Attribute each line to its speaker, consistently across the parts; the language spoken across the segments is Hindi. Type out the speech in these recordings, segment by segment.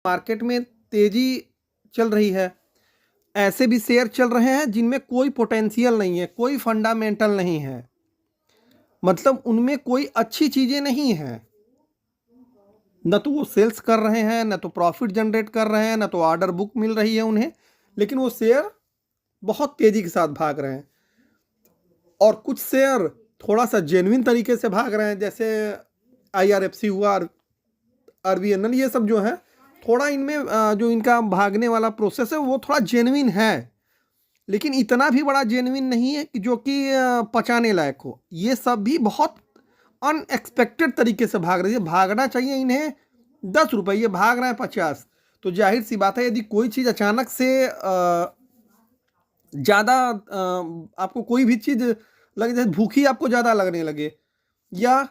Speaker 1: मार्केट में तेजी चल रही है, ऐसे भी शेयर चल रहे हैं जिनमें कोई पोटेंशियल नहीं है, कोई फंडामेंटल नहीं है, मतलब उनमें कोई अच्छी चीज़ें नहीं हैं। न तो वो सेल्स कर रहे हैं, न तो प्रॉफिट जनरेट कर रहे हैं, न तो ऑर्डर बुक मिल रही है उन्हें, लेकिन वो शेयर बहुत तेज़ी के साथ भाग रहे हैं। और कुछ शेयर थोड़ा सा जेन्युइन तरीके से भाग रहे हैं, जैसे IRFC हुआ, RVNL, ये सब जो है थोड़ा इनमें जो इनका भागने वाला प्रोसेस है वो थोड़ा जेन्युइन है, लेकिन इतना भी बड़ा जेन्युइन नहीं है कि जो कि पचाने लायक हो। ये सब भी बहुत अनएक्सपेक्टेड तरीके से भाग रही है। भागना चाहिए इन्हें 10 रुपये, ये भाग रहे हैं 50। तो जाहिर सी बात है, यदि कोई चीज़ अचानक से ज़्यादा आपको कोई भी चीज़ लगे, जैसे भूखी आपको ज़्यादा लगने लगे, या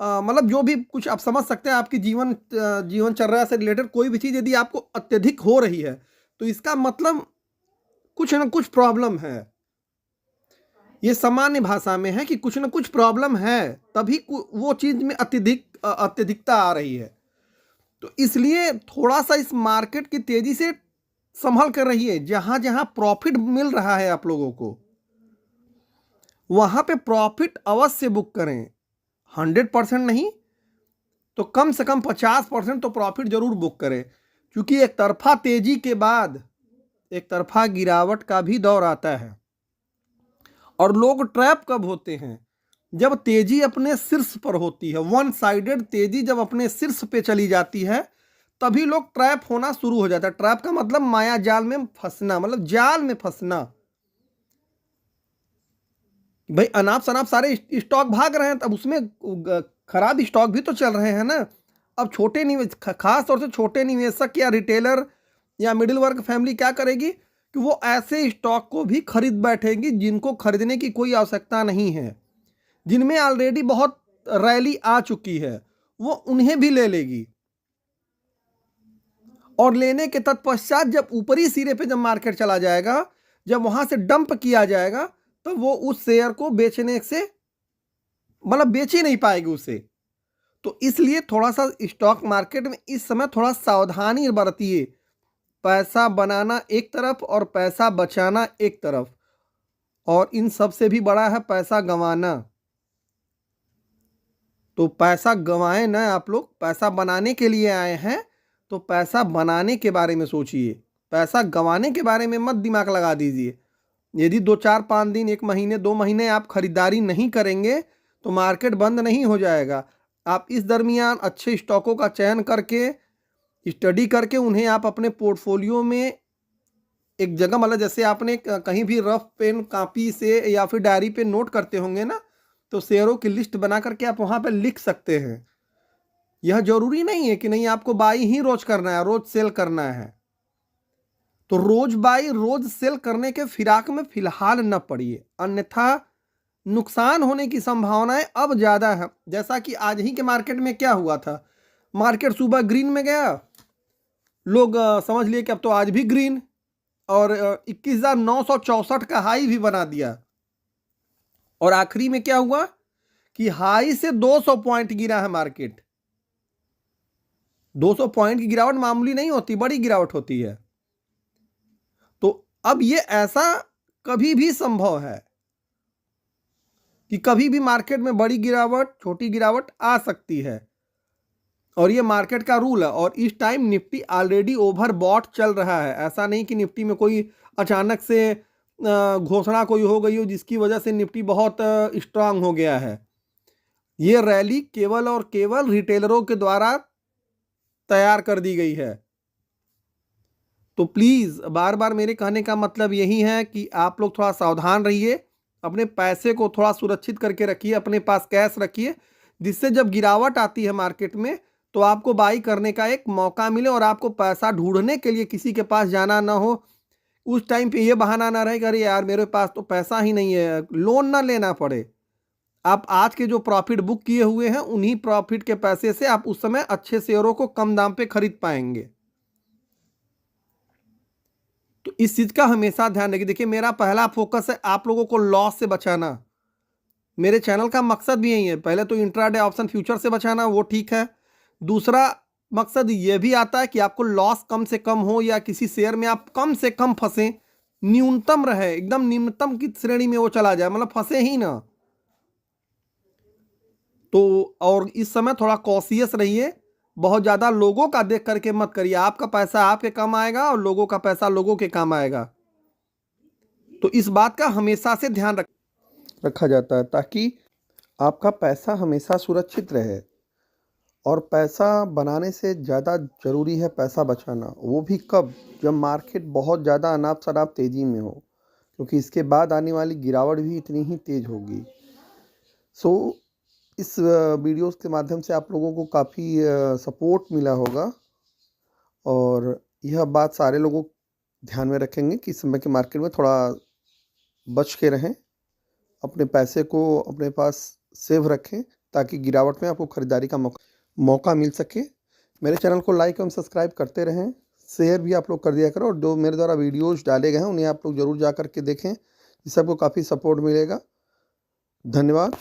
Speaker 1: मतलब जो भी कुछ आप समझ सकते हैं, आपकी जीवनचर्या से रिलेटेड कोई भी चीज़ यदि आपको अत्यधिक हो रही है, तो इसका मतलब कुछ ना कुछ प्रॉब्लम है। ये सामान्य भाषा में है कि कुछ ना कुछ प्रॉब्लम है, तभी वो चीज़ में अत्यधिकता आ रही है। तो इसलिए थोड़ा सा इस मार्केट की तेज़ी से संभल कर रहिए। जहाँ जहाँ प्रॉफिट मिल रहा है आप लोगों को, वहाँ पे प्रॉफिट अवश्य बुक करें। 100% नहीं तो कम से कम 50% तो प्रॉफिट जरूर बुक करें, क्योंकि एक तरफा तेजी के बाद एक तरफा गिरावट का भी दौर आता है। और लोग ट्रैप कब होते हैं? जब तेजी अपने शीर्ष पर होती है, वन साइडेड तेजी जब अपने शीर्ष पे चली जाती है, तभी लोग ट्रैप होना शुरू हो जाता है। ट्रैप का मतलब माया जाल में फंसना, मतलब जाल में फंसना। भाई अनाप शनाप सारे स्टॉक भाग रहे हैं, तब उसमें खराब स्टॉक भी तो चल रहे हैं ना। अब छोटे निवेश, खास तौर से छोटे निवेशक या रिटेलर या मिडिल वर्ग फैमिली क्या करेगी कि वो ऐसे स्टॉक को भी खरीद बैठेगी जिनको खरीदने की कोई आवश्यकता नहीं है, जिनमें ऑलरेडी बहुत रैली आ चुकी है, वो उन्हें भी ले लेगी। और लेने के तत्पश्चात जब ऊपरी सिरे पे जब मार्केट चला जाएगा, जब वहां से डंप किया जाएगा, तो वो उस शेयर को बेचने से मतलब बेच ही नहीं पाएगी उसे। तो इसलिए थोड़ा सा स्टॉक मार्केट में इस समय थोड़ा सावधानी बरतिए। पैसा बनाना एक तरफ और पैसा बचाना एक तरफ, और इन सब से भी बड़ा है पैसा गंवाना। तो पैसा गंवाए ना आप लोग, पैसा बनाने के लिए आए हैं, तो पैसा बनाने के बारे में सोचिए। पैसा गंवाने के बारे में मत दिमाग लगा दीजिए। यदि 2 4 5 दिन, 1 महीने, 2 महीने आप खरीदारी नहीं करेंगे तो मार्केट बंद नहीं हो जाएगा। आप इस दरमियान अच्छे स्टॉकों का चयन करके, स्टडी करके, उन्हें आप अपने पोर्टफोलियो में एक जगह, मतलब जैसे आपने कहीं भी रफ पेन कापी से या फिर डायरी पे नोट करते होंगे ना, तो शेयरों की लिस्ट बना करके आप वहाँ पे लिख सकते हैं। यह जरूरी नहीं है कि नहीं आपको बाई ही रोज करना है, रोज सेल करना है। तो रोज बाई रोज सेल करने के फिराक में फिलहाल न पड़िए, अन्यथा नुकसान होने की संभावनाएं अब ज्यादा है। जैसा कि आज ही के मार्केट में क्या हुआ था, मार्केट सुबह ग्रीन में गया, लोग समझ लिए कि अब तो आज भी ग्रीन, और 21,964 का हाई भी बना दिया। और आखिरी में क्या हुआ कि हाई से 200 पॉइंट गिरा है मार्केट। 200 पॉइंट की गिरावट मामूली नहीं होती, बड़ी गिरावट होती है। तो अब ये ऐसा कभी भी संभव है कि कभी भी मार्केट में बड़ी गिरावट, छोटी गिरावट आ सकती है, और ये मार्केट का रूल है। और इस टाइम निफ्टी ऑलरेडी ओवरबॉट चल रहा है। ऐसा नहीं कि निफ्टी में कोई अचानक से घोषणा कोई हो गई हो जिसकी वजह से निफ्टी बहुत स्ट्रांग हो गया है। ये रैली केवल और केवल रिटेलरों के द्वारा तैयार कर दी गई है। तो प्लीज़, बार बार मेरे कहने का मतलब यही है कि आप लोग थोड़ा सावधान रहिए, अपने पैसे को थोड़ा सुरक्षित करके रखिए, अपने पास कैश रखिए, जिससे जब गिरावट आती है मार्केट में तो आपको बाई करने का एक मौका मिले, और आपको पैसा ढूंढने के लिए किसी के पास जाना ना हो। उस टाइम पे ये बहाना ना रहे कि अरे यार मेरे पास तो पैसा ही नहीं है, लोन ना लेना पड़े। आप आज के जो प्रॉफिट बुक किए हुए हैं, उन्हीं प्रॉफिट के पैसे से आप उस समय अच्छे शेयरों को कम दाम पे खरीद पाएंगे। तो इस चीज का हमेशा ध्यान रखिए। देखिए, मेरा पहला फोकस है आप लोगों को लॉस से बचाना। मेरे चैनल का मकसद भी यही है। पहले तो इंट्राडे ऑप्शन फ्यूचर से बचाना, वो ठीक है। दूसरा, मकसद ये भी आता है कि आपको लॉस कम से कम हो या किसी शेयर में आप कम से कम फंसे, न्यूनतम रहे, एकदम निम्नतम की श्रेणी में वो चला जाए, मतलब फंसे ही ना। तो और इस समय थोड़ा कॉशियस रहिए, बहुत ज़्यादा लोगों का देख करके मत करिए। आपका पैसा आपके काम आएगा और लोगों का पैसा लोगों के काम आएगा। तो इस बात का हमेशा से ध्यान रखा जाता है ताकि आपका पैसा हमेशा सुरक्षित रहे। और पैसा बनाने से ज़्यादा ज़रूरी है पैसा बचाना, वो भी कब? जब मार्केट बहुत ज़्यादा अनाप शनाप तेज़ी में हो, क्योंकि इसके बाद आने वाली गिरावट भी इतनी ही तेज़ होगी। सो इस वीडियोस के माध्यम से आप लोगों को काफ़ी सपोर्ट मिला होगा, और यह बात सारे लोगों ध्यान में रखेंगे कि इस समय के मार्केट में थोड़ा बच के रहें, अपने पैसे को अपने पास सेव रखें ताकि गिरावट में आपको ख़रीदारी का मौका मिल सके। मेरे चैनल को लाइक एवं सब्सक्राइब करते रहें, शेयर भी आप लोग कर दिया करो, और जो मेरे द्वारा वीडियोज़ डाले गए हैं उन्हें आप लोग ज़रूर जा कर के देखें, जिससे आपको काफ़ी सपोर्ट मिलेगा। धन्यवाद।